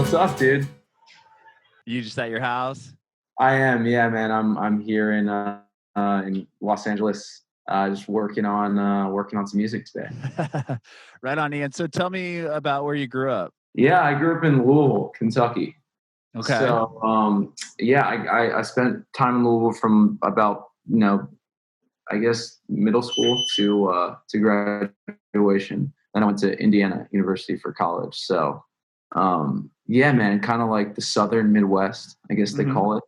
What's up, dude? You just at your house? I am, yeah, man. I'm here in Los Angeles, just working on some music today. Right on, Ian. So tell me about where you grew up. Yeah, I grew up in Louisville, Kentucky. Okay. So, yeah, I spent time in Louisville from about, I guess middle school to graduation. Then I went to Indiana University for college. So, yeah, man, kind of like the Southern Midwest, I guess they call it.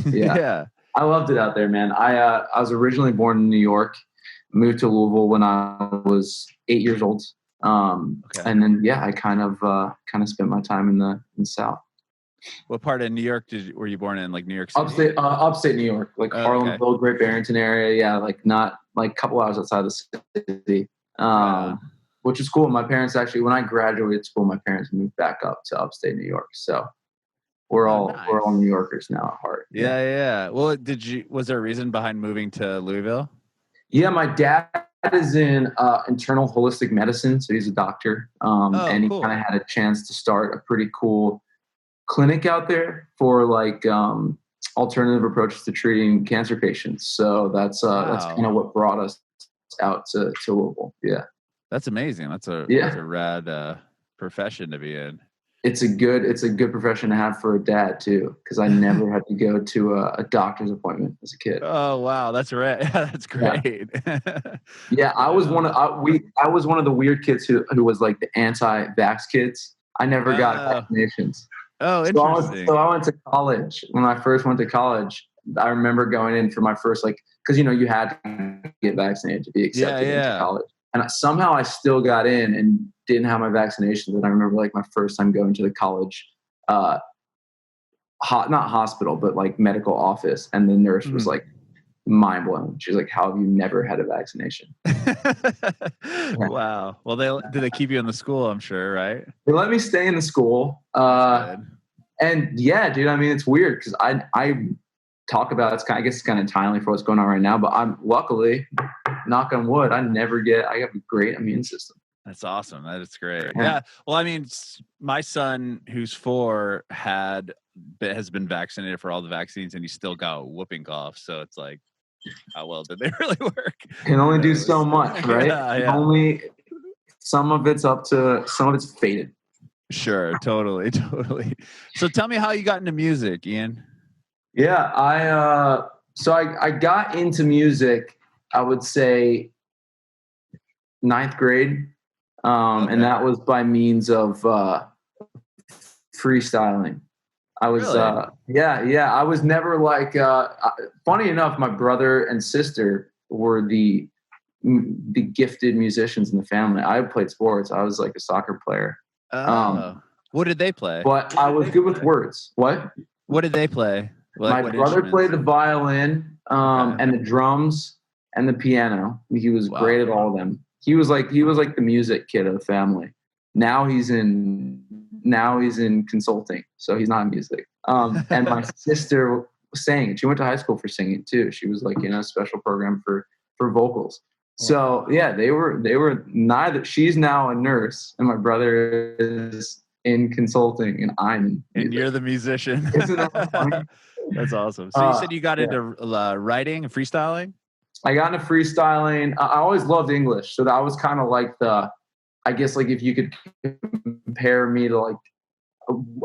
Yeah. Yeah. I loved it out there, man. I was originally born in New York, moved to Louisville when I was 8 years old. Okay. And then, yeah, I kind of spent my time in the South. What part of New York were you born in? Like New York City? Upstate New York, like Harlemville, okay. Great Barrington area. Yeah, like not like a couple hours outside the city. Which is cool. My parents actually, when I graduated school, my parents moved back up to upstate New York. So we're all New Yorkers now at heart. Yeah. Well, was there a reason behind moving to Louisville? Yeah, my dad is in internal holistic medicine, so he's a doctor. And he kind of had a chance to start a pretty cool clinic out there for like alternative approaches to treating cancer patients. So that's kind of what brought us out to Louisville. Yeah. That's amazing. That's a rad profession to be in. It's a good profession to have for a dad too, because I never had to go to a doctor's appointment as a kid. Oh wow, that's right. That's great. Yeah, I was one of the weird kids who was like the anti-vax kids. I never got vaccinations. Oh, interesting. So I went to college. When I first went to college, I remember going in for my first because you had to get vaccinated to be accepted into college. And somehow I still got in and didn't have my vaccinations. And I remember like my first time going to the college, not hospital, but like medical office. And the nurse was like mind blown. She was like, "How have you never had a vaccination?" Wow. Well, did they keep you in the school? I'm sure, right? They let me stay in the school. And yeah, dude, I mean, it's weird because I talk about I guess it's kind of timely for what's going on right now, but I'm luckily, knock on wood, I have a great immune system. That's awesome. That is great. Yeah. Well, I mean, my son who's 4 has been vaccinated for all the vaccines and he still got whooping cough. So it's like, how well did they really work? Can only do so much, right? Yeah. Only some of it's faded. Sure. Totally. So tell me how you got into music, Ian. Yeah, I got into music, I would say 9th grade. And that was by means of freestyling. I was I was never like funny enough, my brother and sister were the gifted musicians in the family. I played sports. I was like a soccer player. What did they play? But I was good with words. What did they play? My brother played the violin, and the drums and the piano. He was great at all of them. He was like the music kid of the family. Now he's in consulting, so he's not in music. And my sister sang. She went to high school for singing too. She was like in a special program for vocals. So yeah, they were neither. She's now a nurse, and my brother is in consulting, and I'm in and you're the musician. Isn't that funny? That's awesome. So you said you got into writing and freestyling? I got into freestyling. I always loved English. So that was kind of like I guess like if you could compare me to like,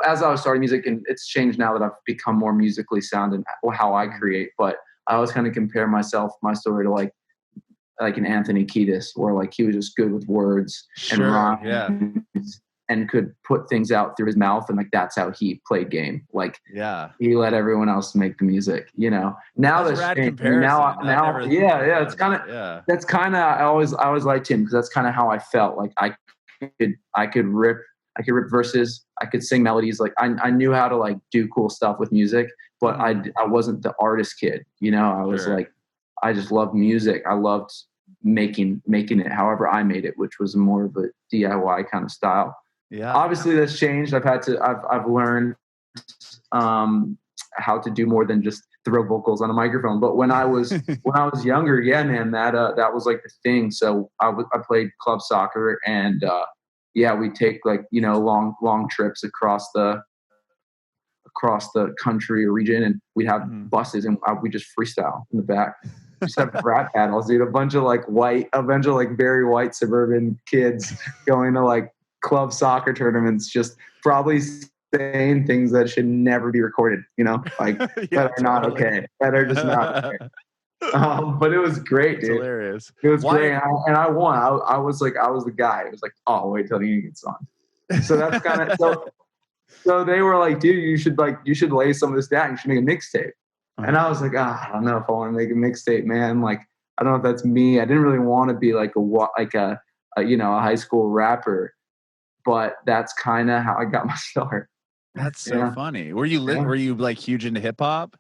as I was starting music, and it's changed now that I've become more musically sound in how I create, but I always kind of compare my story to like an Anthony Kiedis, where like he was just good with words and rhymes. And could put things out through his mouth, and like that's how he played game. Like, he let everyone else make the music. Now that's rad changed. Comparison. It's kind of that's kind of I always liked him because that's kind of how I felt. Like I could rip verses, I could sing melodies. Like I knew how to like do cool stuff with music, but I wasn't the artist kid. I was like, I just loved music. I loved making it however I made it, which was more of a DIY kind of style. Yeah. Obviously that's changed. I've learned how to do more than just throw vocals on a microphone. But when I was younger, yeah, man, that was like the thing. So I played club soccer, and we take like long trips across the across the country or region, and we'd have buses, and we just freestyle in the back. Just have rap battles, dude. A bunch of like very white suburban kids going to like club soccer tournaments, just probably saying things that should never be recorded, like that are not okay, that are just not okay. But it was great, dude. Hilarious. It was great, and I won. I was the guy. It was like, oh, wait till he gets on. So that's kind of so they were like, dude, you should lay some of this down. You should make a mixtape. And I was like, I don't know if I want to make a mixtape, man. Like, I don't know if that's me. I didn't really want to be like a high school rapper, but that's kind of how I got my start. That's so funny. Were you like huge into hip hop?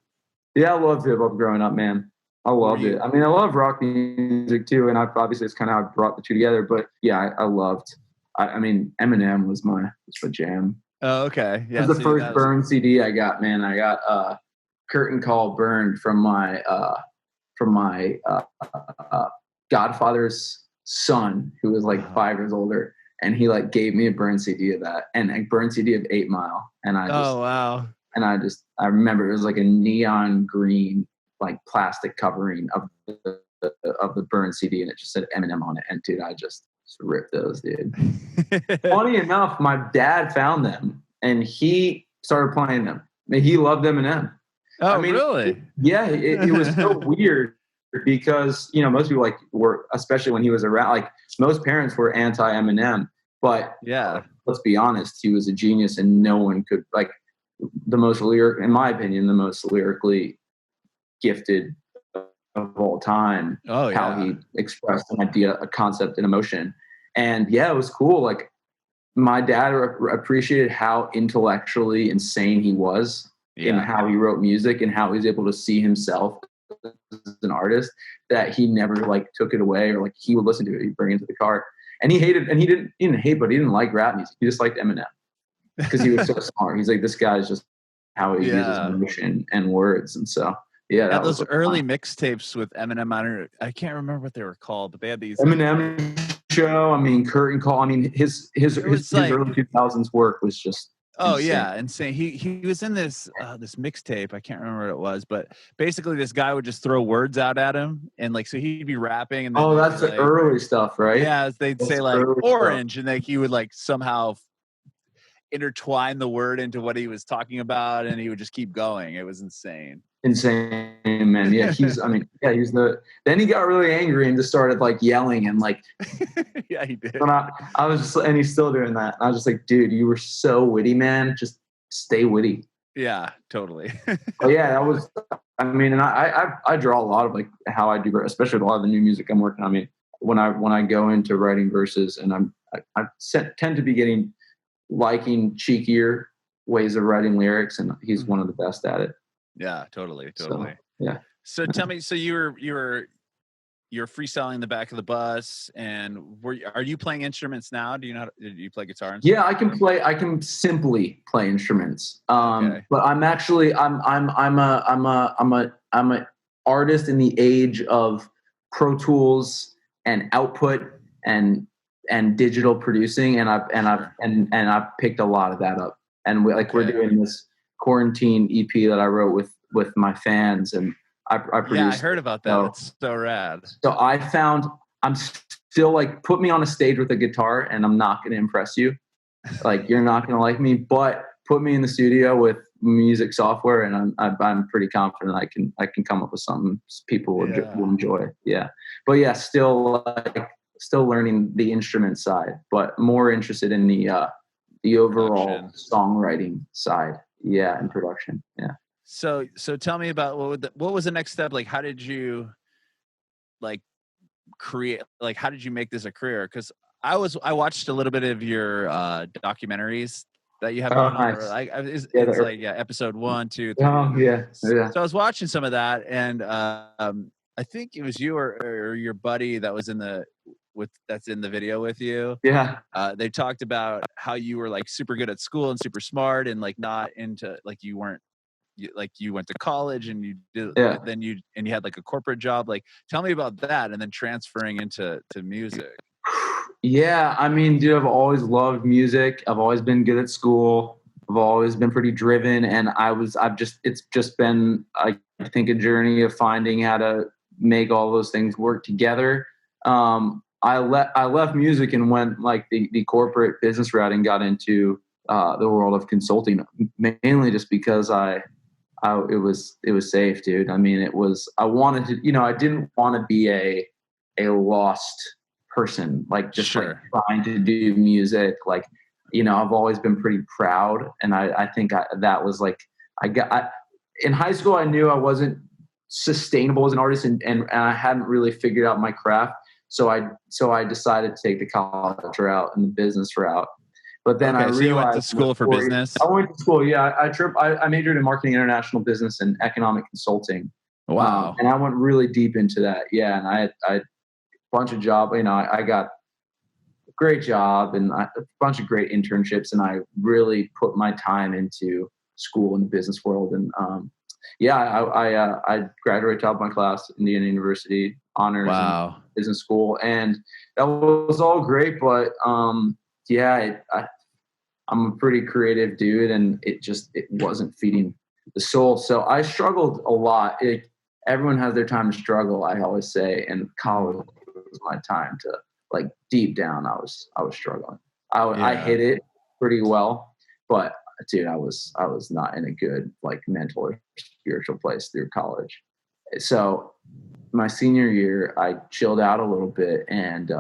Yeah, I loved hip hop growing up, man. I loved it. I mean, I love rock music too, and obviously it's kind of how I brought the two together. But yeah, I loved. I mean, Eminem was my jam. Oh, okay. Yeah, it was the first Burn CD I got, man. I got Curtain Call burned from my godfather's son, who was like 5 years older, and he like gave me a Burn CD of that, and a Burn CD of 8 Mile, and I just and I remember it was like a neon green like plastic covering of the Burn CD, and it just said Eminem on it, and dude, I just ripped those, dude. Funny enough, my dad found them and he started playing them. He loved Eminem. Oh, really? It was so weird because most people were, especially when he was around. Like most parents were anti Eminem, but let's be honest, he was a genius, and no one could in my opinion, the most lyrically gifted of all time. How he expressed an idea, a concept, an emotion. And it was cool. Like my dad appreciated how intellectually insane he was in how he wrote music and how he was able to see himself as an artist, that he never took it away, or he would listen to it, he'd bring it to the car. And he didn't like rap music. He just liked Eminem because he was so smart. He's like, this guy's just how he uses emotion and words. And so those early mixtapes with Eminem, I can't remember what they were called, but they had these Eminem Show. I mean, Curtain Call. I mean, his early 2000s work was just insane. He was in this mixtape. I can't remember what it was, but basically this guy would just throw words out at him, and so he'd be rapping, and then that's the early stuff, right? Yeah, they'd say orange, and he would somehow intertwine the word into what he was talking about, and he would just keep going. It was insane, man. Yeah, then he got really angry and just started yelling and yeah, he did. I was just, and he's still doing that. I was just like, dude, you were so witty, man. Just stay witty. Yeah, totally. But that was, I mean, and I draw a lot of how I do, especially with a lot of the new music I'm working on. I mean, when I go into writing verses, and I tend to be liking cheekier ways of writing lyrics, and he's one of the best at it. Yeah, totally. So, So tell me, so you're freestyling the back of the bus, and are you playing instruments now? Do you play guitar? Yeah, I can simply play instruments. But I'm actually I'm a artist in the age of Pro Tools and output and digital producing, and I've picked a lot of that up. And we're doing this quarantine EP that I wrote with my fans, and I produced. Yeah, I heard about that. It's so rad. So I'm still put me on a stage with a guitar, and I'm not going to impress you. You're not going to like me, but put me in the studio with music software, and I'm pretty confident I can come up with something people will enjoy. Yeah, but still learning the instrument side, but more interested in the overall songwriting side. Yeah, and production. Yeah. So tell me about what was the next step? How did you create? How did you make this a career? Because I watched a little bit of your documentaries that you have on. Nice. Episode 1, 2, 3. Oh yeah. So I was watching some of that, and I think it was you or your buddy that was that's in the video with you. Yeah. They talked about how you were super good at school and super smart, and not into you weren't you went to college and you did then you had a corporate job. Tell me about that, and then transferring into music. Yeah, I mean, dude, I've always loved music. I've always been good at school. I've always been pretty driven, and it's just been, I think, a journey of finding how to make all those things work together. I left music and went like the corporate business route and got into the world of consulting, mainly just because it was safe, dude. I mean, I wanted to, I didn't want to be a lost person, like just like trying to do music. Like, I've always been pretty proud. And I think that was like, in high school, I knew I wasn't sustainable as an artist and I hadn't really figured out my craft. So I decided to take the college route and the business route. But then I realized, so you went to school for business? I went to school. Yeah. I majored in marketing, international business, and economic consulting. Wow. And I went really deep into that. Yeah. And I had a bunch of jobs, I got a great job and a bunch of great internships. And I really put my time into school in the business world. And I graduated top of my class, Indiana University, honors in business school. And that was all great. But I'm a pretty creative dude, and it wasn't feeding the soul. So I struggled a lot. Everyone has their time to struggle, I always say, and college was my time to, like, deep down, I was struggling. I hit it pretty well, but dude, I was not in a good, like, mental or spiritual place through college. So my senior year, I chilled out a little bit and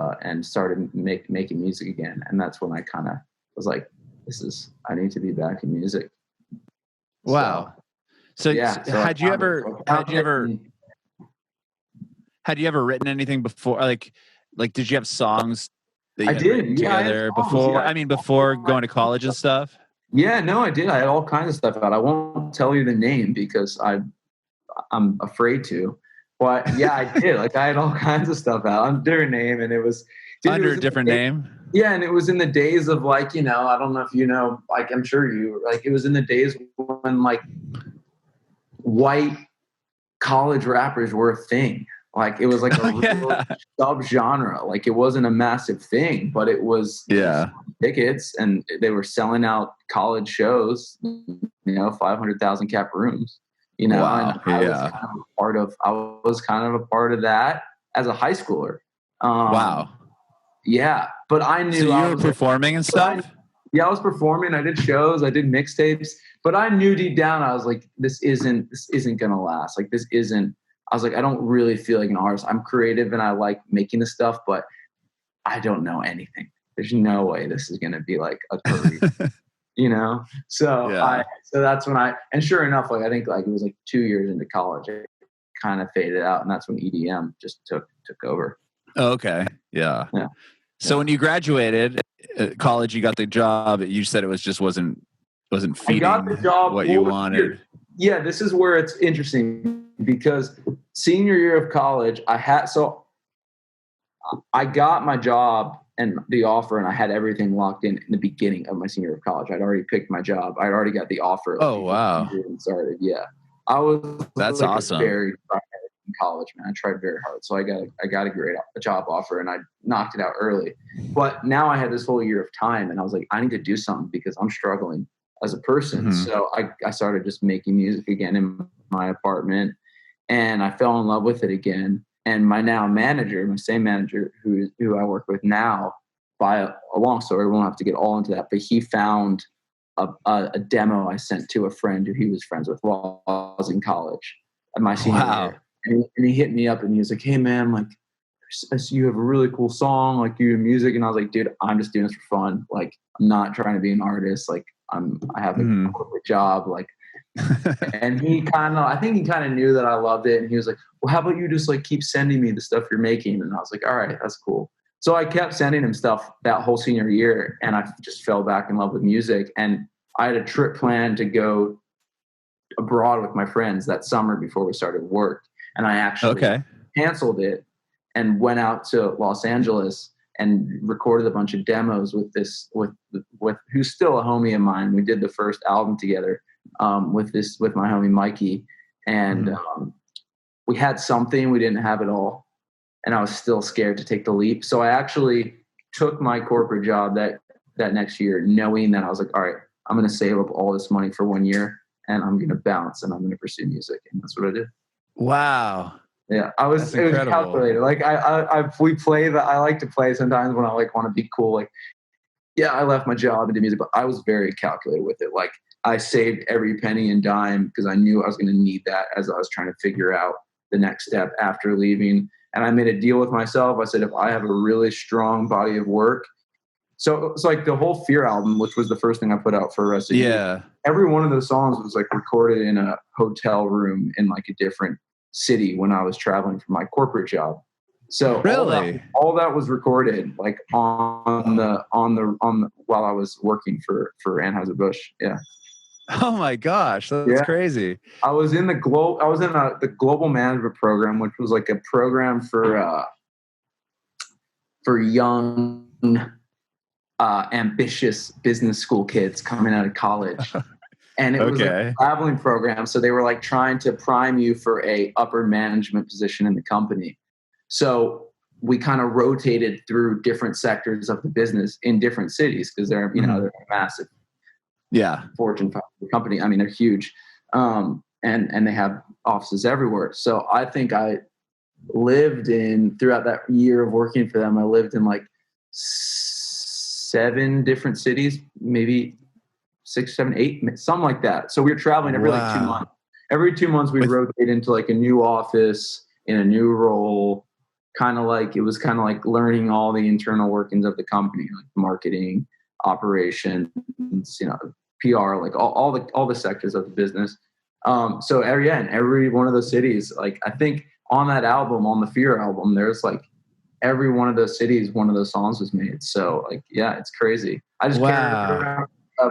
started making music again. And that's when I kind of was like, I need to be back in music. Wow. So had you ever written anything before? Like did you have songs that you had written together before? I mean, before going to college and stuff? Yeah, no, I did. I had all kinds of stuff out. I won't tell you the name because I'm afraid to. But yeah, I did. Like, I had all kinds of stuff out under a different name, and it was under a different name. Yeah, and it was in the days of, like, I don't know if you know, like, I'm sure it was in the days when, like, white college rappers were a thing. Like, it was like a real sub-genre. Like, it wasn't a massive thing, but it was tickets, and they were selling out college shows, 500,000 cap rooms, Wow. And I was kind of a part of that as a high schooler. Wow. Yeah, but I knew. So you were performing and stuff? I was performing. I did shows. I did mixtapes. But I knew deep down, I was like, this isn't gonna last. Like, this isn't. I was like, I don't really feel like an artist. I'm creative and I like making this stuff, but I don't know anything. There's no way this is gonna be like a career. So so that's when and sure enough, like, I think, like, it was like 2 years into college, it kind of faded out, and that's when EDM just took over. Okay. Yeah. So when you graduated college, you got the job. You said it wasn't feeding what you wanted. Yeah, this is where it's interesting, because senior year of college, I got my job and the offer, and I had everything locked in the beginning of my senior year of college. I'd already picked my job. I'd already got the offer. Oh, wow. And started. Yeah. That's awesome. Very in college, man. I tried very hard. So I got a great job offer, and I knocked it out early. But now I had this whole year of time, and I was like, I need to do something because I'm struggling as a person. Mm-hmm. So I started just making music again in my apartment, and I fell in love with it again. And my same manager who I work with now, by a long story, we won't have to get all into that, but he found a demo I sent to a friend who he was friends with while I was in college at my senior year. And he hit me up and he was like, hey man, like, you have a really cool song, like, you do music. And I was like, dude, I'm just doing this for fun. Like, I'm not trying to be an artist. Like, I have a corporate job. Like, and I think he kind of knew that I loved it. And he was like, well, how about you just, like, keep sending me the stuff you're making? And I was like, all right, that's cool. So I kept sending him stuff that whole senior year, and I just fell back in love with music. And I had a trip planned to go abroad with my friends that summer before we started work. And I actually canceled it and went out to Los Angeles and recorded a bunch of demos with who's still a homie of mine. We did the first album together with my homie Mikey, and we had something. We didn't have it all, and I was still scared to take the leap. So I actually took my corporate job that next year, knowing that I was like, all right, I'm going to save up all this money for 1 year and I'm going to bounce and I'm going to pursue music. And that's what I did. Wow. Yeah, it was calculated. Like I like to play sometimes when I like want to be cool. Like, yeah, I left my job and did music, but I was very calculated with it. Like I saved every penny and dime because I knew I was going to need that as I was trying to figure out the next step after leaving. And I made a deal with myself. I said, if I have a really strong body of work, so it's like the whole Fear album, which was the first thing I put out for Arrested Youth. Every one of those songs was like recorded in a hotel room in like a different city when I was traveling for my corporate job. So really, all that was recorded like on the while I was working for Anheuser-Busch. Yeah. Oh my gosh, that's crazy. I was in the global management program, which was like a program for young, ambitious business school kids coming out of college. And it was a traveling program. So they were like trying to prime you for a upper management position in the company. So we kind of rotated through different sectors of the business in different cities because they're a massive Fortune 500 company. I mean, they're huge. And they have offices everywhere. So I think I lived throughout that year of working for them, I lived in like 7 different cities, maybe 6, 7, 8, something like that. So we were traveling every like 2 months. Every 2 months we rotate into like a new office in a new role. It was kind of like learning all the internal workings of the company, like marketing, operations, PR, like all the sectors of the business. So every one of those cities, like I think on that album, on the Fear album, there's like every one of those cities, one of those songs was made. So like, yeah, it's crazy. I just carried around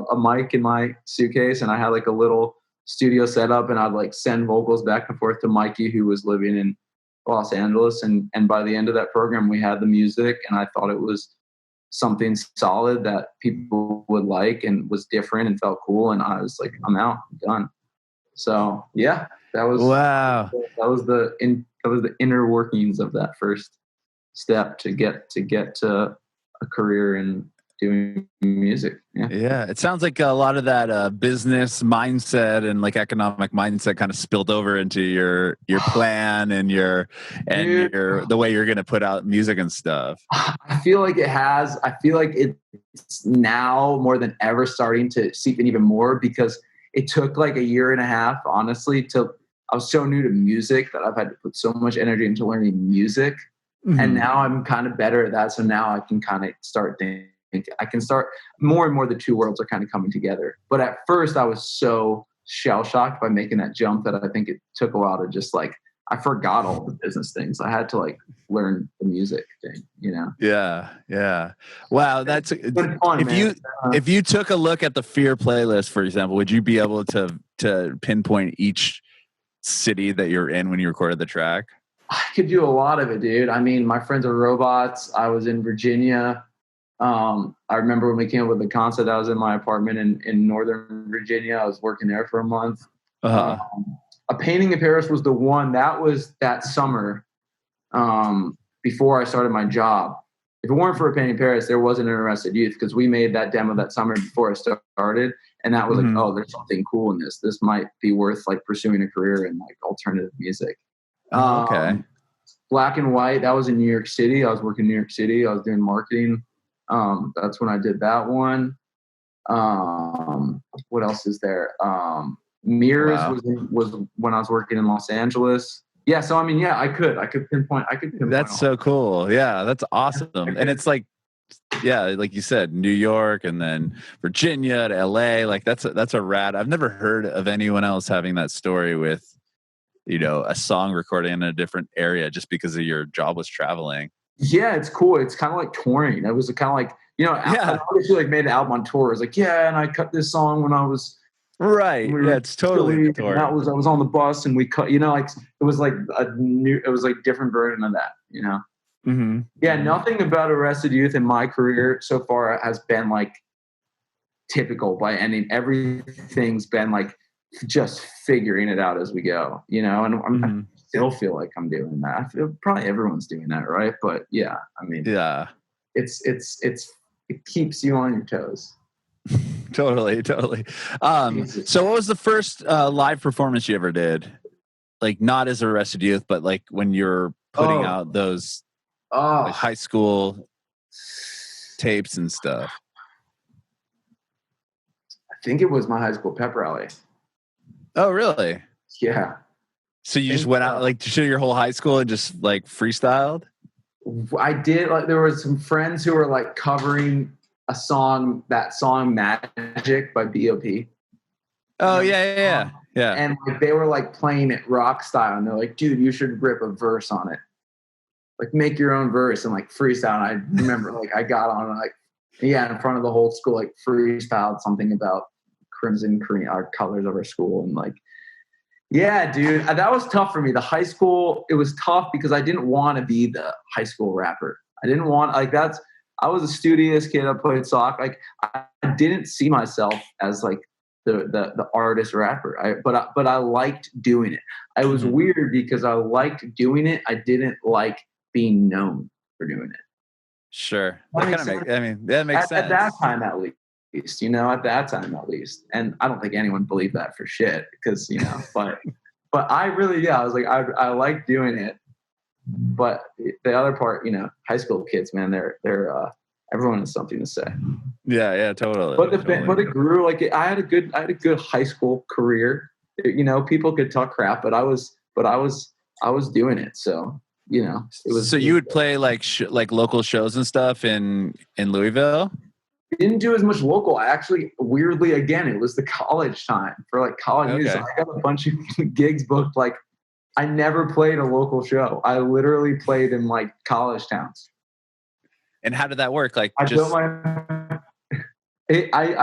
a mic in my suitcase and I had like a little studio set up and I'd like send vocals back and forth to Mikey, who was living in Los Angeles. And by the end of that program, we had the music and I thought it was something solid that people would like and was different and felt cool. And I was like, I'm out, I'm done. So yeah, that was the inner workings of that first step to get to a career in doing music. Yeah, it sounds like a lot of that business mindset and like economic mindset kind of spilled over into your plan and the way you're going to put out music and stuff. I feel like it has. I feel like it's now more than ever starting to seep in even more because it took like 1.5 years, honestly, I was so new to music that I've had to put so much energy into learning music. Mm-hmm. And now I'm kind of better at that. So now I can kind of start thinking, I can start more and more, the two worlds are kind of coming together. But at first I was so shell shocked by making that jump that I think it took a while to just like, I forgot all the business things. I had to like learn the music thing, Yeah. Wow. That's fun, if you took a look at the Fear playlist, for example, would you be able to pinpoint each city that you're in when you recorded the track? I could do a lot of it, dude. I mean, my friends are robots. I was in Virginia. I remember when we came up with the concept, I was in my apartment in Northern Virginia. I was working there for a month. A Painting in Paris was the one that was that summer before I started my job. If it weren't for A Painting in Paris, there wasn't an Arrested Youth because we made that demo that summer before I started. And that was like, oh, there's something cool in this. This might be worth like pursuing a career in like alternative music. Okay. Black and White, that was in New York City. I was working in New York City. I was doing marketing. That's when I did that one. What else is there? Mirrors was when I was working in Los Angeles. Yeah, so I mean, I could pinpoint. That's so cool. Yeah, that's awesome. And it's like, like you said, New York and then Virginia to LA. Like that's a rad. I've never heard of anyone else having that story with, a song recording in a different area just because of your job was traveling. Yeah, it's cool. It's kind of like touring. It was kind of like, I obviously like made an album on tour. It was like, and I cut this song when I was right. It's totally touring. I was on the bus and we cut, like it was like different version of that, Mm-hmm. Yeah, nothing about Arrested Youth in my career so far has been like typical by any. Everything's been like just figuring it out as we go, and I still feel like I'm doing that. I feel probably everyone's doing that, right? But it keeps you on your toes. Totally. So what was the first live performance you ever did? Like not as Arrested Youth, but like when you're putting out those like high school tapes and stuff. I think it was my high school pep rally. Oh, really? Yeah. So you just went out like to show your whole high school and just like freestyled? I did. Like there were some friends who were like covering a song, that song Magic by B.O.P. Oh, yeah. And like, they were like playing it rock style, and they're like, dude, you should rip a verse on it. Like make your own verse and like freestyle. And I remember like I got on and like, in front of the whole school, like freestyled something about crimson cream, our colors of our school. And like, yeah, dude, that was tough for me. The high school, it was tough because I didn't want to be the high school rapper. I didn't want, like, I was a studious kid. I played soccer. Like, I didn't see myself as like the artist rapper. But I liked doing it. It was weird because I liked doing it. I didn't like being known for doing it. Sure. That makes sense. At that time, at least. At that time at least. And I don't think anyone believed that for shit because, but I really, I was like, I like doing it. But the other part, high school kids, man, they're everyone has something to say. Yeah, totally. But it grew. Like I had a good high school career. People could talk crap, but I was doing it. So, it was. So you would play like local shows and stuff in Louisville? Didn't do as much local. I actually, weirdly, again, it was the college time for like college music. I got a bunch of gigs booked. Like I never played a local show. I literally played in like college towns. And how did that work? Like I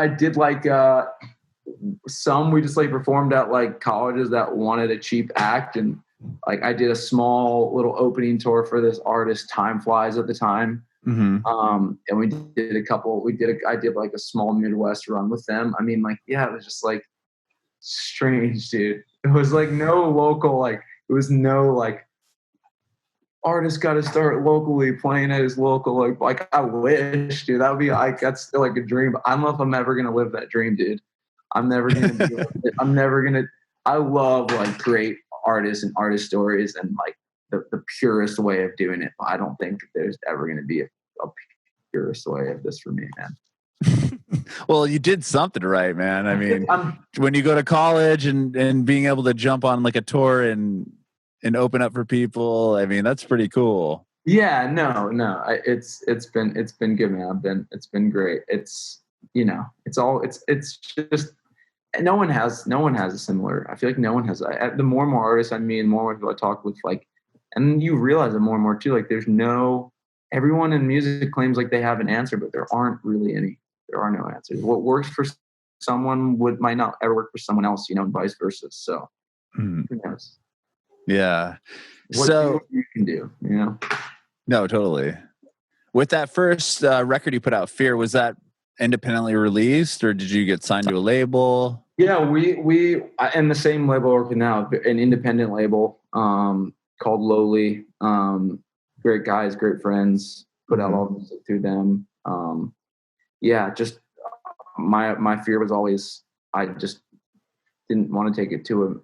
did like some, we just like performed at like colleges that wanted a cheap act. And like I did a small little opening tour for this artist, Time Flies at the time. And we did I did like a small Midwest run with them. I mean, like, yeah, it was just like strange, dude. It was like no local, like it was no like artist got to start locally playing at his local, like I wish, dude, that would be like, that's still like a dream. But I don't know if I'm ever going to live that dream, dude. I'm never going to I love like great artists and artist stories and like the purest way of doing it. But I don't think there's ever going to be a purest way of this for me, man. Well, you did something right, man. I mean, when you go to college and being able to jump on like a tour and open up for people, I mean, that's pretty cool. Yeah, no. It's been good, man. It's been great. It's, it's just, no one has a similar, I feel like no one has, the more and more artists I meet and more people I talk with, like, and you realize it more and more too, like everyone in music claims like they have an answer, but there aren't really any. There are no answers. What works for someone might not ever work for someone else, and vice versa. So who knows? Yeah. What you can do, No, totally. With that first record you put out, Fear, was that independently released or did you get signed to a label? Yeah, we and the same label working now, an independent label called Lowly. Great guys, great friends, put out all the music through them. Just my fear was always, I just didn't want to take it to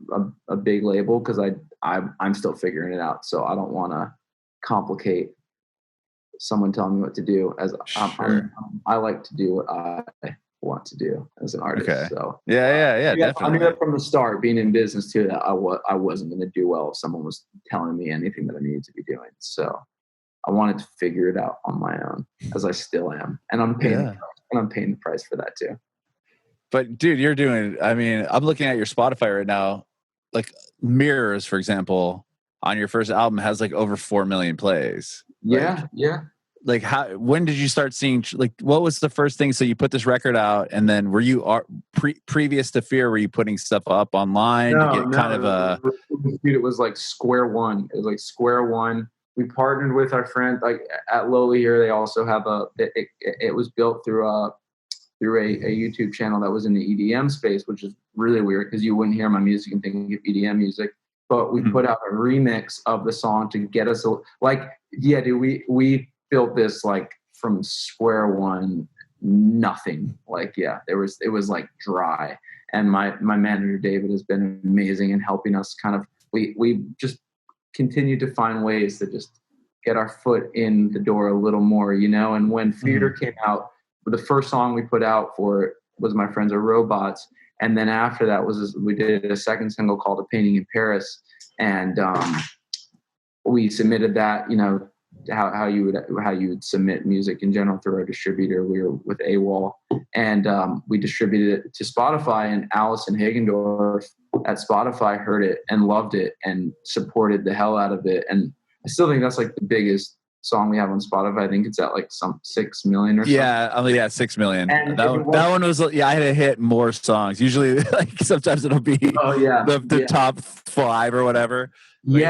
a big label because I'm still figuring it out. So I don't want to complicate someone telling me what to do. I like to do what I want to do as an artist. Okay. So yeah, definitely. I knew that from the start, being in business too, that I wasn't going to do well if someone was telling me anything that I needed to be doing. So I wanted to figure it out on my own, as I still am, and I'm paying the price for that too. But dude, you're doing. I mean, I'm looking at your Spotify right now. Like Mirrors, for example, on your first album has like over 4 million plays. Yeah. Like when did you start seeing, like, what was the first thing? So you put this record out and then were you previous to Fear, were you putting stuff up online to get kind of a, it was like square one. It was like square one. We partnered with our friend, like at Lowly here. They also have it was built through a YouTube channel that was in the EDM space, which is really weird because you wouldn't hear my music and think of EDM music. But we put out a remix of the song to get us dude, we built this like from square one, nothing. Like, yeah, it was like dry. And my manager David has been amazing in helping us kind of, we just continue to find ways to just get our foot in the door a little more, you know. And when Fear came out, the first song we put out for it was My Friends Are Robots. And then after that we did a second single called A Painting in Paris. And we submitted that, you know, how you would submit music in general through our distributor. We were with AWOL, and we distributed it to Spotify, and Allison Hagendorf at Spotify heard it and loved it and supported the hell out of it. And I still think that's like the biggest song we have on Spotify. I think it's at like some 6 million or something. Yeah, 6 million. And that one was, I had to hit more songs. Usually, like sometimes it'll be the top 5 or whatever. But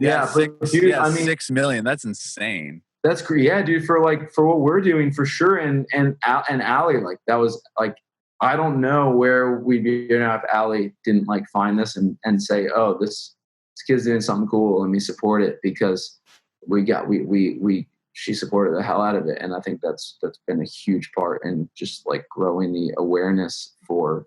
yeah. 6 million. That's insane. That's great. Yeah, dude. For what we're doing, for sure. And Allie, like that was like, I don't know where we'd be if Allie didn't like find this and say, oh, this kid's doing something cool, let me support it, because she supported the hell out of it. And I think that's been a huge part in just like growing the awareness for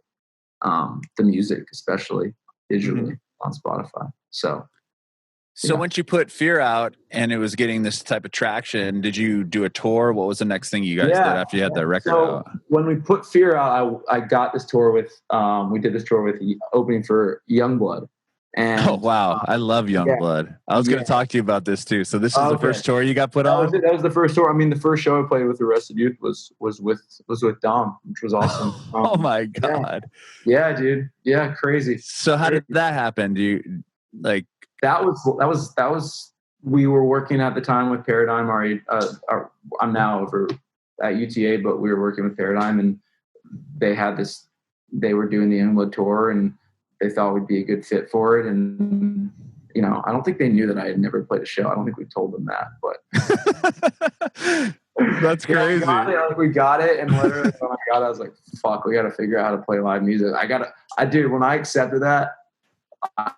the music, especially digitally on Spotify. So once you put Fear out and it was getting this type of traction, did you do a tour? What was the next thing you guys did after you had that record out? When we put Fear out, I got this tour with, we did this tour with opening for Yungblud. And, oh, wow. I love Yungblud. I was going to talk to you about this too. So this is the first tour you got put on? That was the first tour. I mean, the first show I played with Arrested Youth was with Dom, which was awesome. Oh my God. Yeah, dude. Yeah. Crazy. So how did that happen? Do you like, that was we were working at the time with Paradigm. I'm now over at UTA, but we were working with Paradigm, and they were doing the Yungblud tour, and they thought we'd be a good fit for it. And, you know, I don't think they knew that I had never played a show. I don't think we told them that, but that's crazy. We got it. And literally, oh my God, I was like, fuck, we got to figure out how to play live music. When I accepted that, I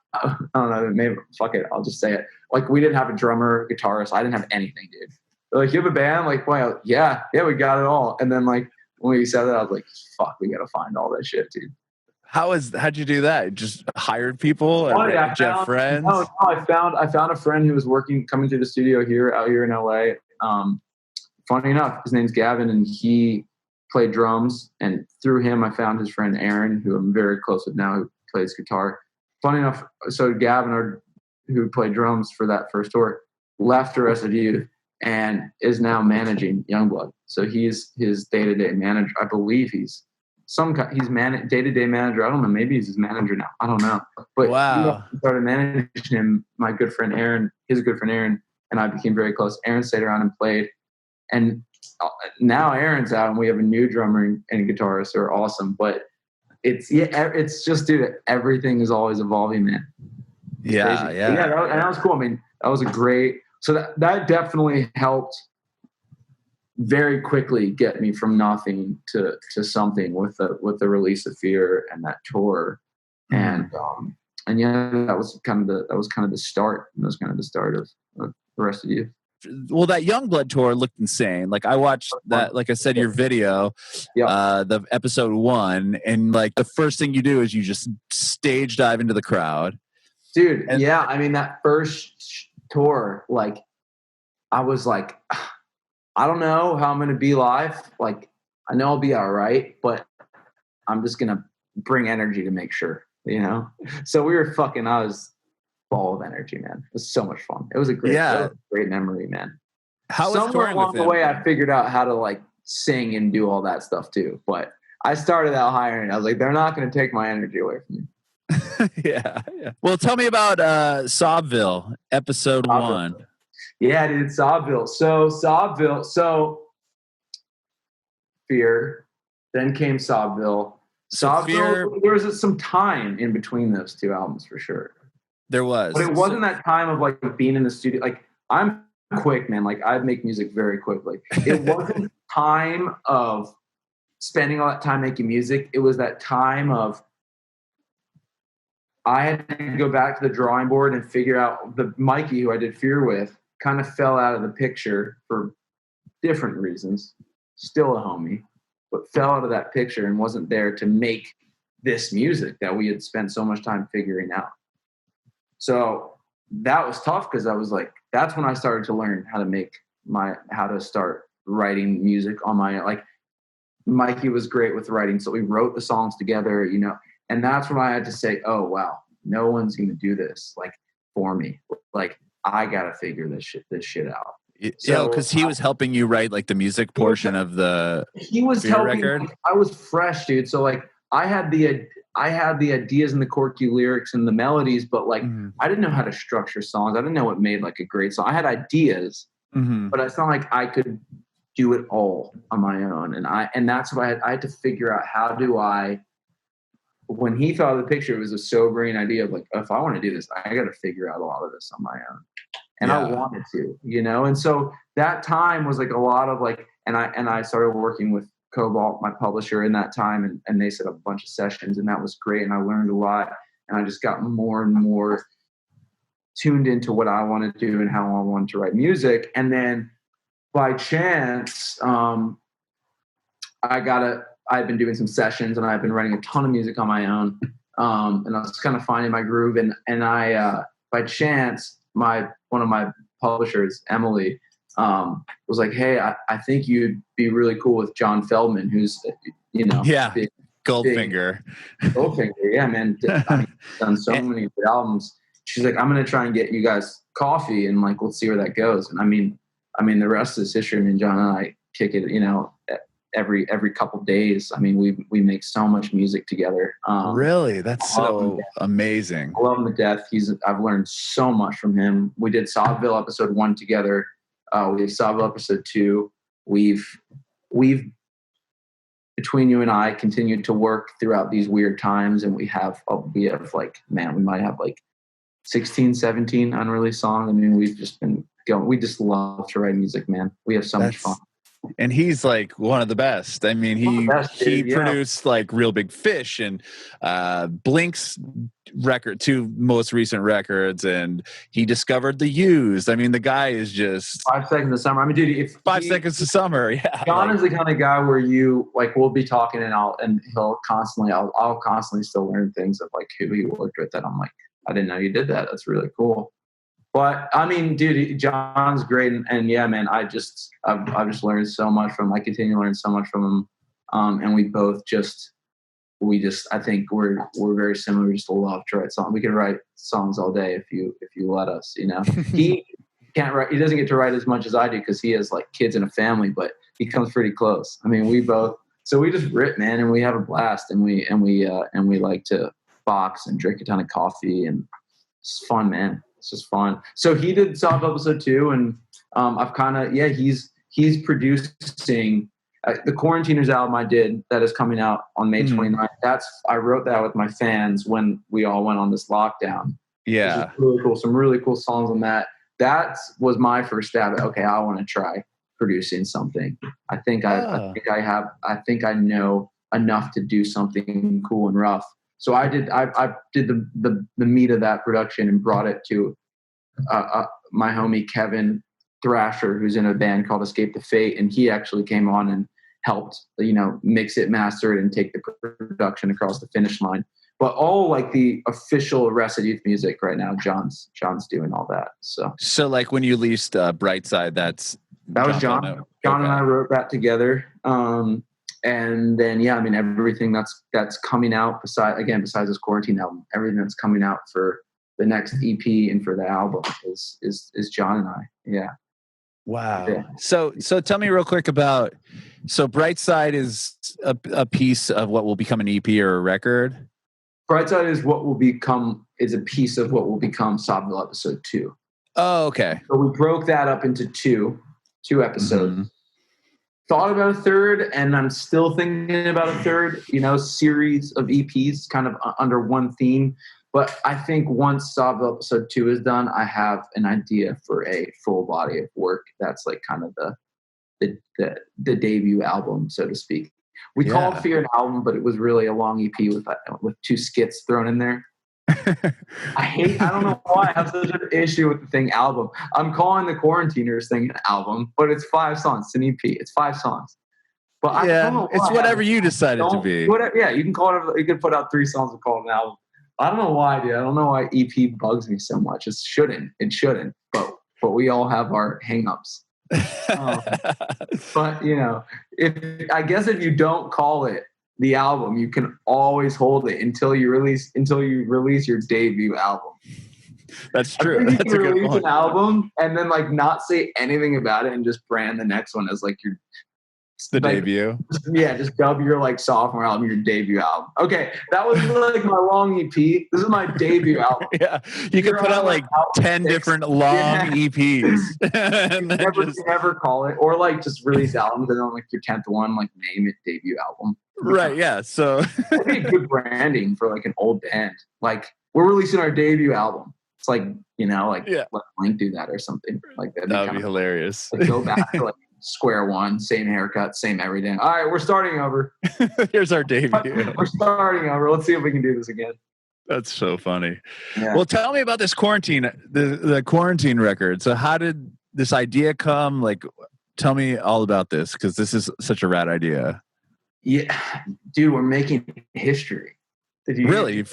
don't know, maybe fuck it, I'll just say it. Like, we didn't have a drummer, guitarist. I didn't have anything, dude. They're like, you have a band? Like, well, yeah, we got it all. And then like when we said that, I was like, fuck, we got to find all that shit, dude. How'd you do that? Just hired people? Or did you have friends? No, I found a friend who was coming to the studio out here in LA. Funny enough, his name's Gavin, and he played drums. And through him, I found his friend Aaron, who I'm very close with now, who plays guitar. Funny enough, so Gavin, who played drums for that first tour, left Arrested Youth and is now managing Yungblud. So he's his day-to-day manager. I believe he's day-to-day manager. I don't know. Maybe he's his manager now. I don't know. But wow. He started managing him. My good friend Aaron, his good friend Aaron, and I became very close. Aaron stayed around and played. And now Aaron's out, and we have a new drummer and guitarist who are awesome. But it's just, dude, everything is always evolving, man. Yeah. That was cool. I mean, that was a great. So that definitely helped very quickly get me from nothing to something with the release of Fear and that tour. And that was kind of the start. That was kind of the start of the rest of you. Well, that Yungblud tour looked insane. Like, I watched that, like I said, your video, the episode 1, and like the first thing you do is you just stage dive into the crowd. Dude, I mean, that first tour, like, I was like, I don't know how I'm going to be live. Like, I know I'll be all right, but I'm just going to bring energy to make sure, you know? So I was ball of energy, man. It was so much fun. It was a great memory, man. How was somewhere along the way, I figured out how to like sing and do all that stuff too. But I started out higher, and I was like, they're not going to take my energy away from me. Yeah. Well, tell me about Sobville, episode 1. Yeah, dude, Sobville. So Fear, then came Sobville. Sobville, there was some time in between those two albums for sure. There was. But it wasn't that time of like being in the studio. Like, I'm quick, man. Like, I make music very quickly. It wasn't time of spending all that time making music. It was that time of I had to go back to the drawing board and figure out the Mikey, who I did Fear with, kind of fell out of the picture for different reasons. Still a homie. but fell out of that picture and wasn't there to make this music that we had spent so much time figuring out. So that was tough because I was like, that's when I started to learn how to start writing music on my own. Like Mikey was great with writing, so we wrote the songs together, and that's when I had to say, oh wow, no one's gonna do this like for me. Like I gotta figure this shit out. So, because he was helping you write like the music portion of the record. I was fresh, dude. So like I had the ideas and the quirky lyrics and the melodies, but like I didn't know how to structure songs. I didn't know what made like a great song. I had ideas, but it's not like I could do it all on my own. And that's what I had to figure out. How do I, when he thought of the picture, it was a sobering idea of like, if I want to do this, I got to figure out a lot of this on my own. And I wanted to, and so that time was like a lot of like, and I started working with Cobalt, my publisher, in that time, and they set up a bunch of sessions, and that was great, and I learned a lot, and I just got more and more tuned into what I wanted to do and how I wanted to write music. And then by chance, I'd been doing some sessions, and I've been writing a ton of music on my own, and I was kind of finding my groove, and I by chance, one of my publishers, Emily, was like, hey, I think you'd be really cool with John Feldmann, who's, Goldfinger. Goldfinger, yeah, man. He's done so many good albums. She's like, I'm going to try and get you guys coffee, and like, let's see where that goes. And I mean, the rest is history. I mean, John and I kick it, every couple days. I mean, we make so much music together. Really? That's so amazing. I love him to death. I've learned so much from him. We did Sauville episode 1 together. We did Sauville episode 2. We've between you and I continued to work throughout these weird times, and we have like, man, we might have like 16, 17 unreleased songs. I mean, we've just been going. We just love to write music, man. We have so much fun. And he's like one of the best. I mean, he produced like Real Big Fish and Blink's record, 2 most recent records, and he discovered the Used. I mean, the guy is just 5 Seconds of Summer. I mean, dude, 5 Seconds of Summer. Yeah, John is the kind of guy where you like, we'll be talking, and I'll constantly still learn things of like who he worked with, that I'm like, I didn't know you did that. That's really cool. But I mean, dude, John's great, and yeah, man, I've just learned so much from him. I continue to learn so much from him, and we I think we're very similar. We just love to write songs. We can write songs all day if you let us. He can't write. He doesn't get to write as much as I do because he has like kids and a family, but he comes pretty close. I mean, we just rip, man, and we have a blast, and we like to box and drink a ton of coffee, and it's fun, man. It's just fun. So he did Sauville episode 2, and I've kind of, he's producing the Quarantiners album I did that is coming out on May 29th. I wrote that with my fans when we all went on this lockdown. Yeah. Really cool. Some really cool songs on that. That was my first stab at, okay, I want to try producing something. I think I know enough to do something cool and rough. So I did the meat of that production and brought it to my homie Kevin Thrasher, who's in a band called Escape the Fate, and he actually came on and helped, mix it, master it, and take the production across the finish line. But all like the official Arrested Youth music right now, John's doing all that. So like when you released Brightside, that was John. John and I wrote that together. And then, I mean, everything that's coming out besides this quarantine album, everything that's coming out for the next EP and for the album is John and I. Yeah. Wow. Yeah. So tell me real quick about, Brightside is a piece of what will become an EP or a record. Brightside is a piece of what will become Sauville episode 2. Oh, okay. So we broke that up into two episodes. Mm-hmm. Thought about a third, and I'm still thinking about a third, series of EPs kind of under one theme. But I think once Sauville episode 2 is done, I have an idea for a full body of work. That's like kind of the debut album, so to speak. We called Fear an album, but it was really a long EP with 2 skits thrown in there. I don't know why I have such an issue with the thing album. I'm calling the Quarantiners thing an album, but it's 5 songs. It's an EP. It's 5 songs. But I don't know it's why. whatever you decide it to be. Whatever, yeah, you can call it. You can put out 3 songs and call it an album. I don't know why, dude. I don't know why EP bugs me so much. It shouldn't. But we all have our hangups. But if you don't call it the album, you can always hold it until you release your debut album. That's true. I think That's you a can good release point. an album and then like not say anything about it and just brand the next one as like your debut. Yeah, just dub your like sophomore album your debut album. Okay, that was like my long EP. This is my debut album. Yeah, you could put out like 10 different long EPs and then never call it, or like just release albums and on like your 10th one, like name it debut album. Right? Yeah. So that'd be good branding for like an old band. Like we're releasing our debut album. It's like let Link do that or something like that. That'd be hilarious. Like, go back to like square one, same haircut, same everything. All right, we're starting over. Here's our debut. We're starting over. Let's see if we can do this again. That's so funny. Yeah. Well, tell me about this quarantine, the quarantine record. So how did this idea come? Like, tell me all about this, because this is such a rad idea. Yeah, dude, we're making history. You really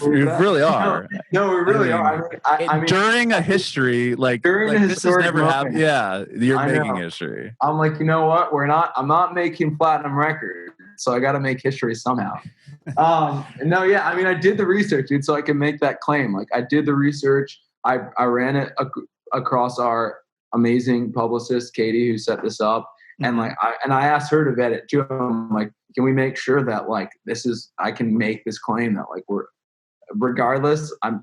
are. No, we really are. I mean, during a history, during a this has never happened. Yeah, you're making history. I'm like, you know what? I'm not making platinum records, so I got to make history somehow. No, yeah. I mean, I did the research, dude, so I can make that claim. Like, I did the research. I ran it across our amazing publicist, Katie, who set this up. And I asked her to vet it too. I'm like, can we make sure that like I can make this claim that like regardless, I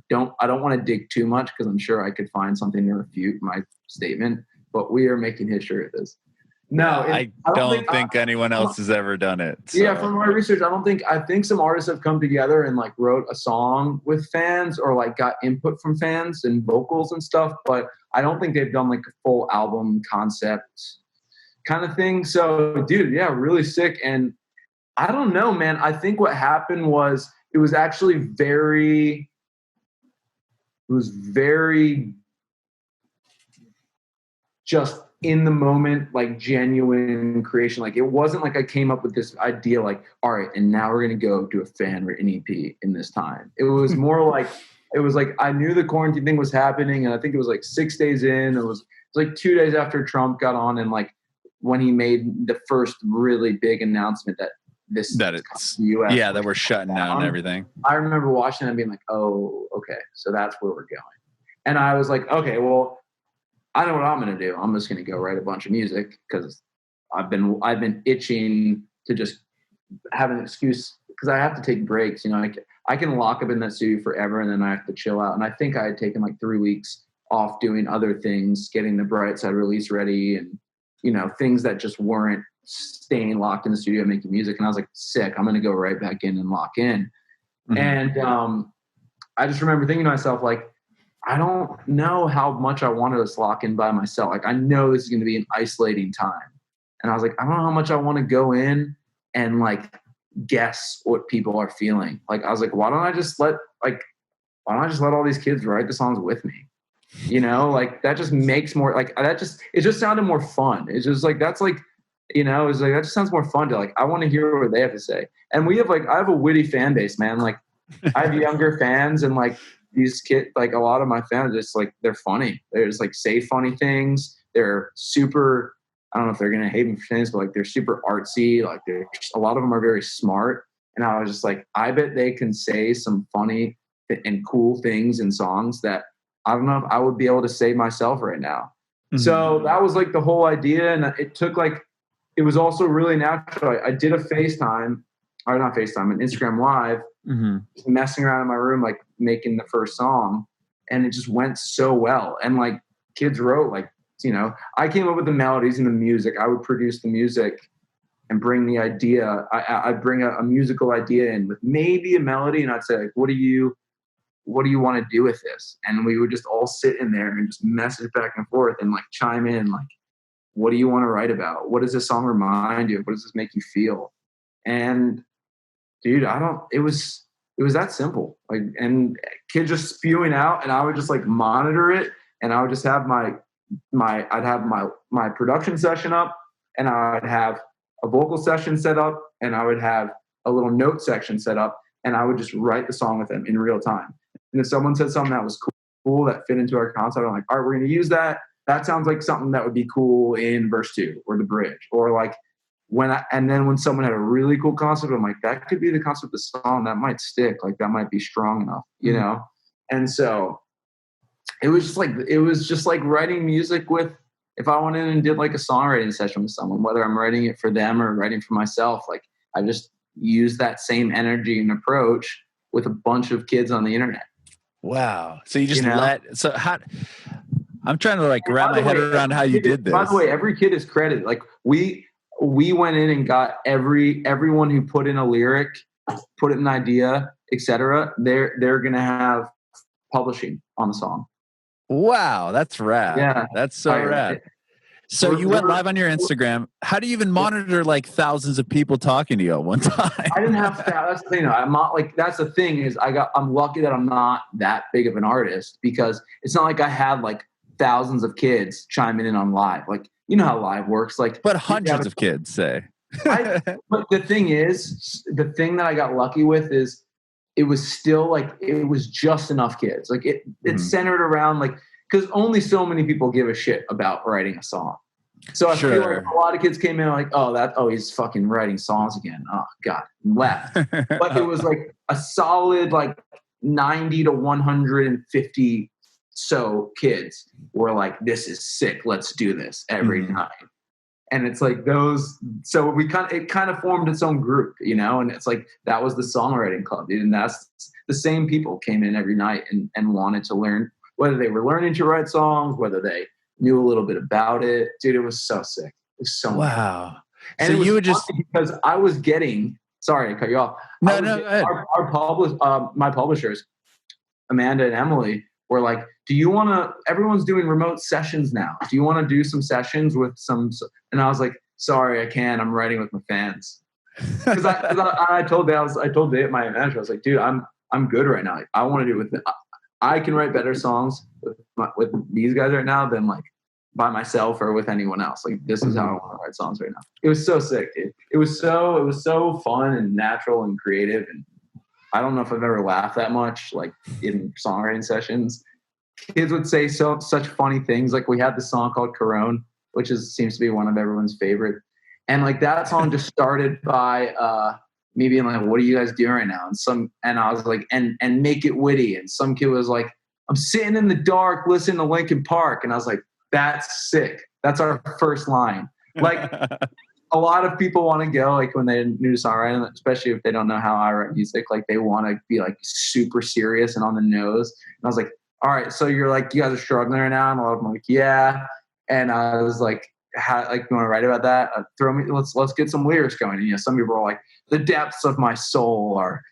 don't want to dig too much because I'm sure I could find something to refute my statement. But we are making history with this. No, I don't think anyone else has ever done it. So. Yeah, from my research, I think some artists have come together and like wrote a song with fans or like got input from fans and vocals and stuff, but I don't think they've done like a full album concept kind of thing. So, dude, yeah, really sick. And I don't know, man. I think what happened was it was very just in the moment, like genuine creation. Like it wasn't like I came up with this idea like, all right, and now we're going to go do a fan written EP in this time. It was more like, I knew the quarantine thing was happening. And I think it was like 6 days in. It was like 2 days after Trump got on and like, when he made the first really big announcement that it's US. Yeah, that we're shutting down everything. I remember watching that and being like, oh, okay, so that's where we're going. And I was like, okay, well, I know what I'm going to do. I'm just going to go write a bunch of music because I've been itching to just have an excuse because I have to take breaks. I can lock up in that studio forever and then I have to chill out. And I think I had taken like 3 weeks off doing other things, getting the Bright Side release ready and things that just weren't staying locked in the studio making music. And I was like, sick, I'm going to go right back in and lock in. Mm-hmm. And I just remember thinking to myself, like, I don't know how much I wanted to lock in by myself. Like, I know this is going to be an isolating time. And I was like, I don't know how much I want to go in and like guess what people are feeling. Like, I was like, why don't I just let all these kids write the songs with me? Like that just makes more like it just sounded more fun. It's just like that's like it's like that just sounds more fun to like I want to hear what they have to say. And we have I have a witty fan base, man. Like I have younger fans and like these kids, like a lot of my fans just like they're funny. They just like say funny things. They're super, I don't know if they're gonna hate me for saying this, but like they're super artsy. Like a lot of them are very smart. And I was just like, I bet they can say some funny and cool things in songs that I don't know if I would be able to say myself right now. Mm-hmm. So that was like the whole idea. And it was also really natural. I did an Instagram Live, mm-hmm. messing around in my room, like making the first song. And it just went so well. And like kids wrote I came up with the melodies and the music. I would produce the music and bring the idea. I'd bring a musical idea in with maybe a melody. And I'd say like, what do you want to do with this? And we would just all sit in there and just message back and forth and like chime in, like, what do you want to write about? What does this song remind you of? What does this make you feel? And dude, it was that simple. Like, and kids just spewing out and I would just like monitor it. And I would just have I'd have my production session up and I'd have a vocal session set up, and I would have a little note section set up, and I would just write the song with them in real time. And if someone said something that was cool that fit into our concept, I'm like, all right, we're going to use that. That sounds like something that would be cool in verse 2 or the bridge, or like and then when someone had a really cool concept, I'm like, that could be the concept of the song. That might stick. Like that might be strong enough, you know? And so it was just like writing music with, if I went in and did like a songwriting session with someone, whether I'm writing it for them or writing for myself, like I just use that same energy and approach with a bunch of kids on the internet. Wow. So you just I'm trying to like wrap my head around how you did this. By the way, every kid is credited. Like we went in and got everyone who put in a lyric, put in an idea, etc. They're gonna have publishing on the song. Wow, that's rad. Yeah, that's so rad. So you went live on your Instagram. How do you even monitor like thousands of people talking to you at one time? I didn't have that. That's the thing. I'm not like, that's the thing is I'm lucky that I'm not that big of an artist, because it's not like I had like thousands of kids chiming in on live. Like, you know how live works. Like, but hundreds of kids say. But the thing that I got lucky with is it was still like, it was just enough kids. Like it's centered around like, because only so many people give a shit about writing a song. So I feel like a lot of kids came in like, oh, he's fucking writing songs again. Oh God, and left. But it was like a solid like 90 to 150 so kids were like, this is sick. Let's do this every night. And it's like those, so it kind of formed its own group, you know, and it's like, that was the songwriting club, dude. And that's the same people came in every night and wanted to learn, whether they were learning to write songs, whether they knew a little bit about it. Dude, it was so sick. It was so wow. And so you would just, because I was getting, sorry, I cut you off. No, go ahead. My publishers, Amanda and Emily, were like, everyone's doing remote sessions now. Do you want to do some sessions with some? And I was like, sorry, I can't. I'm writing with my fans. Because I told Dave, my manager, I was like, dude, I'm good right now. Like, I want to do it with, I can write better songs with these guys right now than like by myself or with anyone else. Like, this is how I want to write songs right now. It was so sick, dude. It was so fun and natural and creative. And I don't know if I've ever laughed that much, like in songwriting sessions. Kids would say such funny things. Like, we had this song called Corone, which seems to be one of everyone's favorite. And like that song just started by me being like, what are you guys doing right now? And I was like, and make it witty. And some kid was like, I'm sitting in the dark listening to Linkin Park. And I was like, that's sick. That's our first line. Like, a lot of people want to go, like, when they're new to songwriting, especially if they don't know how I write music, like they want to be like super serious and on the nose. And I was like, all right, so you're like, you guys are struggling right now? And a lot of them were like, yeah. And I was like, how, like, you want to write about that? Let's get some lyrics going. And, you know, some people are like, the depths of my soul are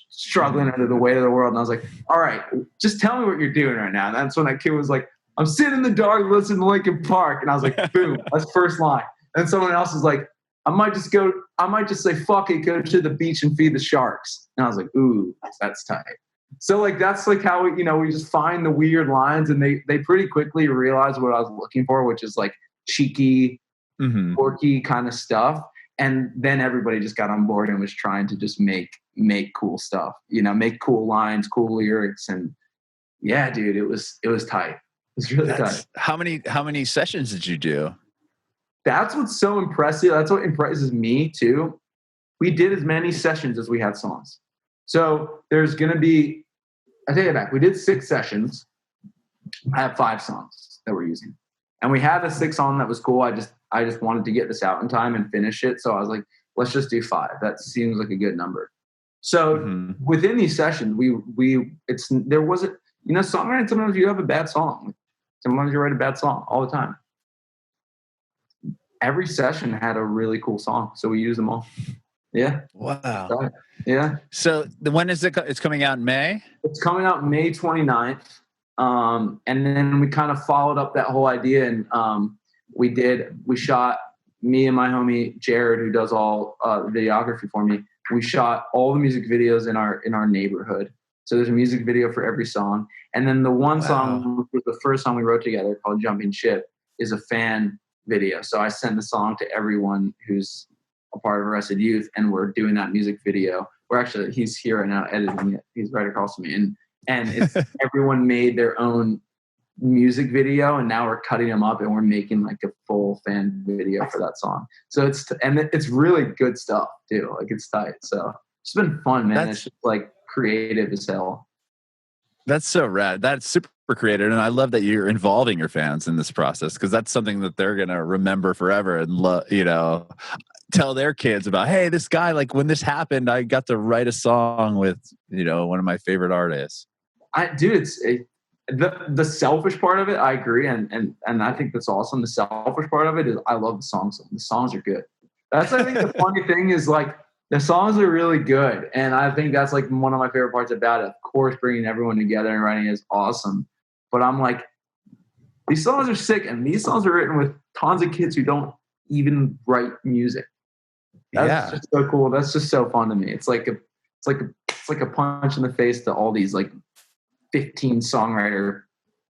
struggling under the weight of the world. And I was like, all right, just tell me what you're doing right now. And that's when that kid was like, I'm sitting in the dark listening to Linkin Park. And I was like, boom, that's first line. And someone else is like, I might just say, fuck it, go to the beach and feed the sharks. And I was like, ooh, that's tight. So like, that's like how we just find the weird lines, and they pretty quickly realized what I was looking for, which is like cheeky, quirky kind of stuff. And then everybody just got on board and was trying to just make cool stuff, make cool lines, cool lyrics. And yeah, dude, it was tight. It was really tight. How many sessions did you do? That's what's so impressive. That's what impresses me too. We did as many sessions as we had songs. So there's going to be, I take it back. We did 6 sessions. I have 5 songs that we're using. And we had a 6th song that was cool. I just wanted to get this out in time and finish it. So I was like, let's just do 5. That seems like a good number. So within these sessions, there wasn't, songwriting, sometimes you have a bad song. Sometimes you write a bad song all the time. Every session had a really cool song. So we used them all. Yeah. Wow. Yeah. So when is it? It's coming out in May? It's coming out May 29th. And then we kind of followed up that whole idea. And we shot, me and my homie Jared, who does all the videography for me. We shot all the music videos in our neighborhood. So there's a music video for every song. And then the one song, which was the first song we wrote together, called Jumping Ship, is a fan video. So I sent the song to everyone who's a part of Arrested Youth, and we're doing that music video. We're actually, he's here right now editing it. He's right across from me, and it's everyone made their own music video, and now we're cutting them up and we're making like a full fan video for that song. So it's really good stuff too. Like it's tight. So it's been fun, man. It's just like creative as hell. That's so rad. That's super creative, and I love that you're involving your fans in this process, because that's something that they're gonna remember forever and tell their kids about. Hey, this guy, like when this happened, I got to write a song with one of my favorite artists. The selfish part of it, I agree, and I think that's awesome. The selfish part of it is I love the songs. The songs are good. That's, I think, the funny thing is like the songs are really good, and I think that's like one of my favorite parts about it. Of course, bringing everyone together and writing is awesome, but I'm like, these songs are sick, and these songs are written with tons of kids who don't even write music. That's just so cool. That's just so fun to me. It's like a punch in the face to all these like 15 songwriter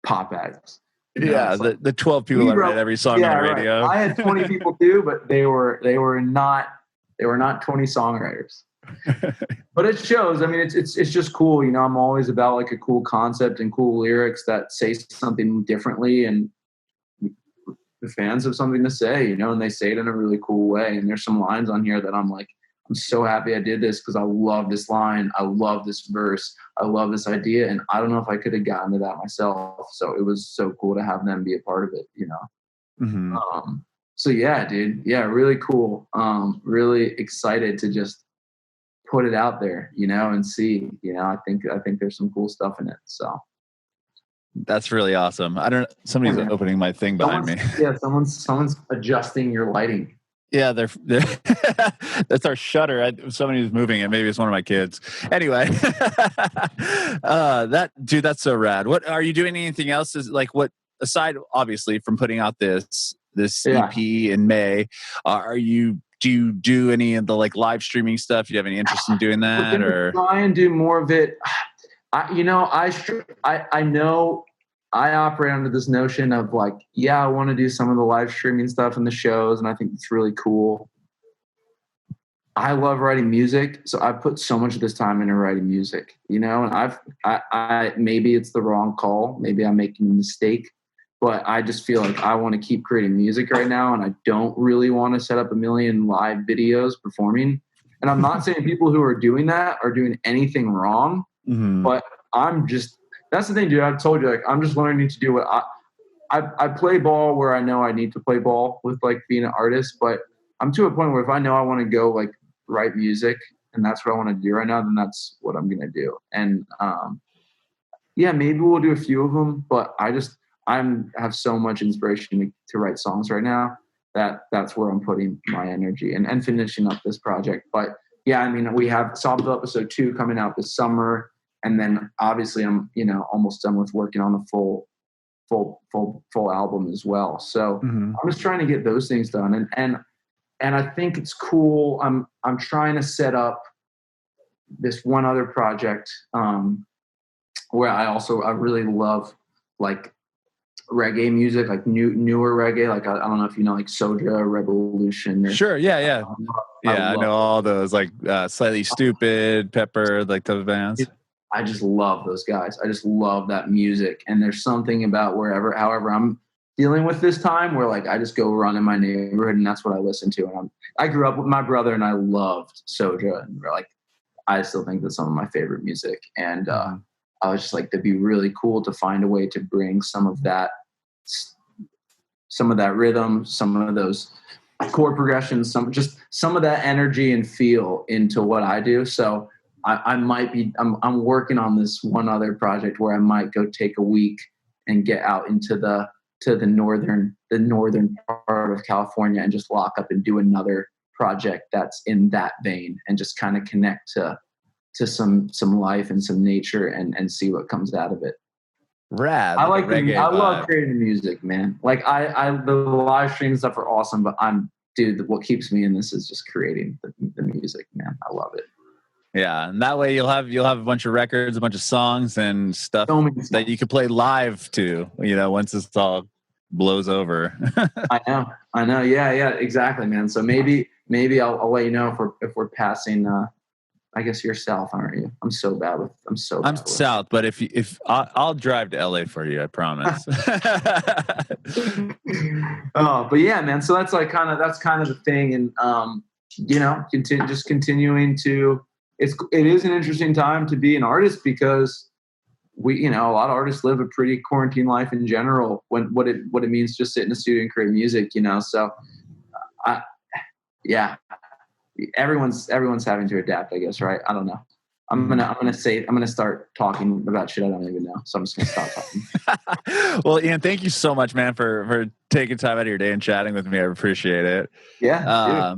pop acts. The 12 people that write every song on the radio. Right. I had 20 people too, but they were not 20 songwriters. But it shows. I mean, it's just cool. I'm always about like a cool concept and cool lyrics that say something differently, and the fans have something to say, and they say it in a really cool way. And there's some lines on here that I'm like, I'm so happy I did this because I love this line. I love this verse. I love this idea. And I don't know if I could have gotten to that myself. So it was so cool to have them be a part of it, Mm-hmm. So yeah, dude. Yeah, really cool. Really excited to just put it out there, and see, I think there's some cool stuff in it. So that's really awesome. Somebody's opening my thing behind me. Yeah, someone's adjusting your lighting. Yeah, they're that's our shutter. Somebody's moving it. Maybe it's one of my kids. Anyway, that's so rad. What are you doing? Anything else? Is like what aside, obviously, from putting out this EP in May? Do you do any of the like live streaming stuff? Do you have any interest in doing that, or try and do more of it? I know I operate under this notion of like, I want to do some of the live streaming stuff in the shows, and I think it's really cool. I love writing music, so I put so much of this time into writing music, and I maybe it's the wrong call, maybe I'm making a mistake, but I just feel like I want to keep creating music right now, and I don't really want to set up a million live videos performing. And I'm not saying people who are doing that are doing anything wrong, but that's the thing, dude. I've told you, like, I'm just learning to do what I play ball where I know I need to play ball with like being an artist, but I'm to a point where if I know I want to go like write music and that's what I want to do right now, then that's what I'm going to do. And maybe we'll do a few of them, but I have so much inspiration to write songs right now that's where I'm putting my energy and finishing up this project. But yeah, I mean, we have Sawbill episode 2 coming out this summer. And then obviously I'm, almost done with working on the full album as well. So I'm just trying to get those things done. And I think it's cool. I'm trying to set up this one other project where I really love like reggae music, like newer reggae. Like I don't know if you know like Soja, Revolution. Sure. Yeah. I know all those like Slightly Stupid, Pepper, like those bands. I just love those guys. I just love that music. And there's something about however I'm dealing with this time where like I just go run in my neighborhood and that's what I listen to. And I grew up with my brother and I loved Soja, and like I still think that's some of my favorite music. And I was just like, it'd be really cool to find a way to bring some of that rhythm, some of those chord progressions, some of that energy and feel into what I do. So I'm working on this one other project where I might go take a week and get out into the northern part of California and just lock up and do another project that's in that vein and just kind of connect to some life and some nature and see what comes out of it. Rad. I love creating music, man. Like the live stream stuff are awesome, but what keeps me in this is just creating the music, man. I love it. Yeah, and that way you'll have a bunch of records, a bunch of songs and stuff that you could play live to, once this all blows over. I know. Yeah, exactly, man. So maybe maybe I'll let you know if we're passing. I guess you're south, aren't you? I'm south, but if I'll drive to LA for you, I promise. Oh, but yeah, man. So that's like kind of the thing, and continuing to. It is an interesting time to be an artist because a lot of artists live a pretty quarantine life in general. When what it means to just sit in a studio and create music, So, everyone's having to adapt, I guess, right? I don't know. I'm gonna start talking about shit I don't even know. So I'm just gonna stop talking. Well, Ian, thank you so much, man, for taking time out of your day and chatting with me. I appreciate it. Yeah.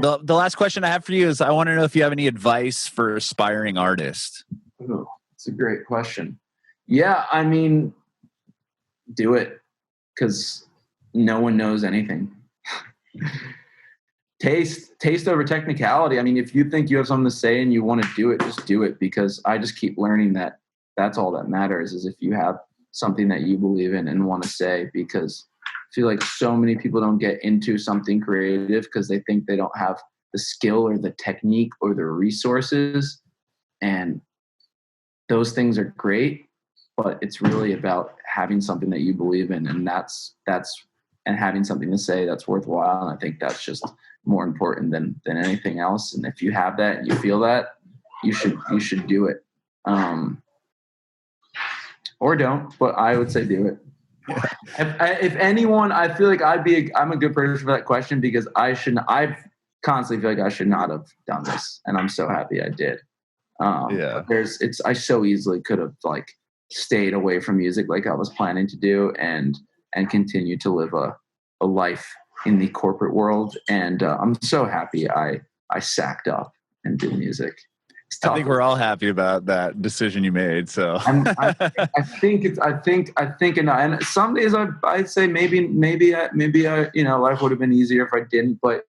The last question I have for you is I want to know if you have any advice for aspiring artists. Oh, that's a great question. Yeah, I mean, do it because no one knows anything. Taste over technicality. I mean, if you think you have something to say and you want to do it, just do it, because I just keep learning that that's all that matters, is if you have something that you believe in and want to say, because I feel like so many people don't get into something creative because they think they don't have the skill or the technique or the resources. And those things are great, but it's really about having something that you believe in, and and having something to say that's worthwhile. And I think that's just more important than anything else. And if you have that and you feel that, you should do it. Or don't, but I would say do it. If anyone, I feel like I'm a good person for that question, because I constantly feel like I should not have done this, and I'm so happy I did. I so easily could have like stayed away from music like I was planning to do, and continue to live a life in the corporate world. And I'm so happy I sacked up and did music. I think we're all happy about that decision you made. So I think, and some days I'd say maybe life would have been easier if I didn't, but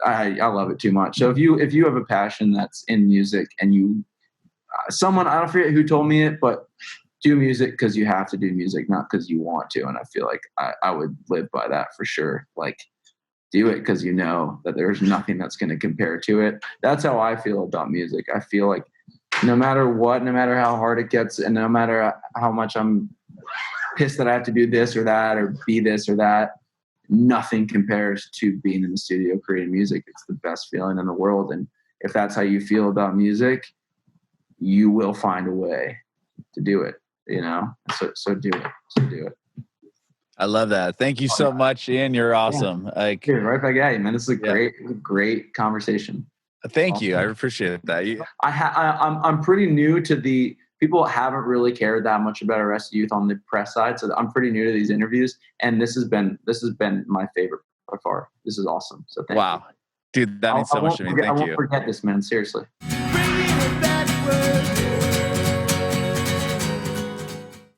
I love it too much. So if you have a passion that's in music, and someone, I don't forget who told me it, but do music because you have to do music, not because you want to. And I feel like I would live by that for sure. Like, do it because you know that there's nothing that's going to compare to it. That's how I feel about music. I feel like no matter what, no matter how hard it gets, and no matter how much I'm pissed that I have to do this or that or be this or that, nothing compares to being in the studio creating music. It's the best feeling in the world. And if that's how you feel about music, you will find a way to do it, So do it. Do it. I love that. Thank you so much, Ian. You're awesome. Yeah. Dude, right back at you, man. This is a great conversation. Thank you. I appreciate that. I'm pretty new to people haven't really cared that much about Arrested Youth on the press side, so I'm pretty new to these interviews, and this has been my favorite by far. This is awesome. So thank you. Dude, that means so much to me. Thank you. I won't forget this, man. Seriously.